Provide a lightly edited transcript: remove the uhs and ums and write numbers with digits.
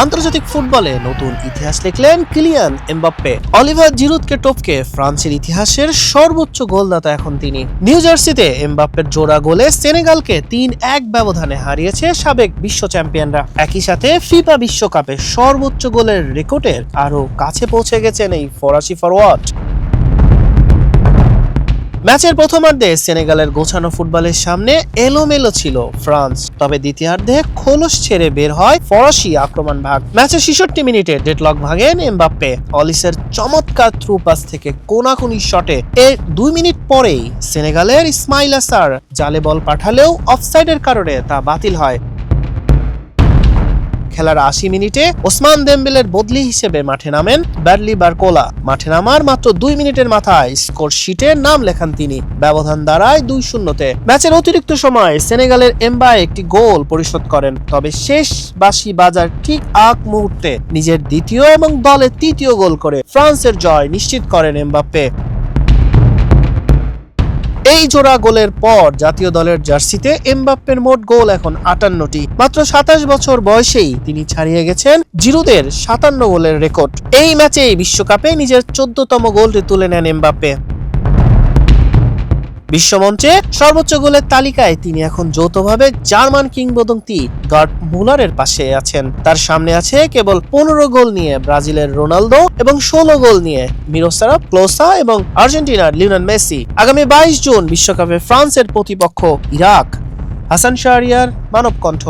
আন্তর্জাতিক ফুটবলে নতুন ইতিহাস লিখলেন কিলিয়ান এমবাপ্পে। অলিভার জিরুদকে টপকে ফ্রান্সের ইতিহাসের সর্বোচ্চ গোলদাতা এখন তিনি। নিউ জার্সিতে এমবাপ্পের জোড়া গোলে সেনেগালকে ৩-১ ব্যবধানে হারিয়েছে সাবেক বিশ্ব চ্যাম্পিয়নরা। একই সাথে ফিফা বিশ্বকাপে সর্বোচ্চ গোলের রেকর্ডের আরও কাছে পৌঁছে গেছেন এই ফরাসি ফরোয়ার্ড। ম্যাচের প্রথমার্ধে সেনেগালের গোছানো ফুটবলের সামনে এলোমেলো ছিল ফ্রান্স, তবে দ্বিতীয়ার্ধে খোলস ছেড়ে বের হয় ফরাসি আক্রমণ ভাগ। ম্যাচের ৬৬ মিনিটে ডেডলক ভাঙেন এমবাপ্পে। অলিসের চমৎকার থ্রু পাস থেকে কোনাকুনি শটে এর ২ মিনিট পরেই সেনেগালের ইসমাইলা সার জালে বল পাঠালেও অফসাইডের কারণে তা বাতিল হয়। খেলার ৮০ মিনিটে ওসমান দেমবেলের বদলি হিসেবে মাঠে নামেন ব্র্যাডলি বারকোলা। মাঠে নামার মাত্র ২ মিনিটের মাথায় স্কোর শিটে নাম লেখান তিনি। ব্যবধান দাঁড়ায় ২-০-তে। ম্যাচের অতিরিক্ত সময় সেনেগালের এমবায়ে একটি গোল পরিশোধ করেন, তবে শেষ বাঁশি বাজার ঠিক আগ মুহূর্তে নিজের দ্বিতীয় এবং দলের তৃতীয় গোল করে ফ্রান্সের জয় নিশ্চিত করেন এমবাপ্পে। এই জোড়া গোলের পর জাতীয় দলের জার্সিতে এমবাপ্পের মোট গোল এখন ৫৮টি। মাত্র ২৭ বছর বয়সেই তিনি ছাড়িয়ে গেছেন জিরুদের ৫৭ গোলের রেকর্ড। এই ম্যাচেই বিশ্বকাপে নিজের ১৪তম গোলটি তুলে নেন এমবাপ্পে। বিশ্বমঞ্চে সর্বোচ্চ গোলের তালিকায় তিনি এখন যৌথভাবে জার্মান কিংবদন্তি গার্ড মুলারের পাশে আছেন। তার সামনে আছে কেবল ১৫ গোল নিয়ে ব্রাজিলের রোনালদো এবং ১৬ গোল নিয়ে মিরোস্লাভ ক্লোসা এবং আর্জেন্টিনার লিওনেল মেসি। আগামী ২২ জুন বিশ্বকাপে ফ্রান্সের প্রতিপক্ষ ইরাক। হাসান শাহরিয়ার, মানব কণ্ঠ।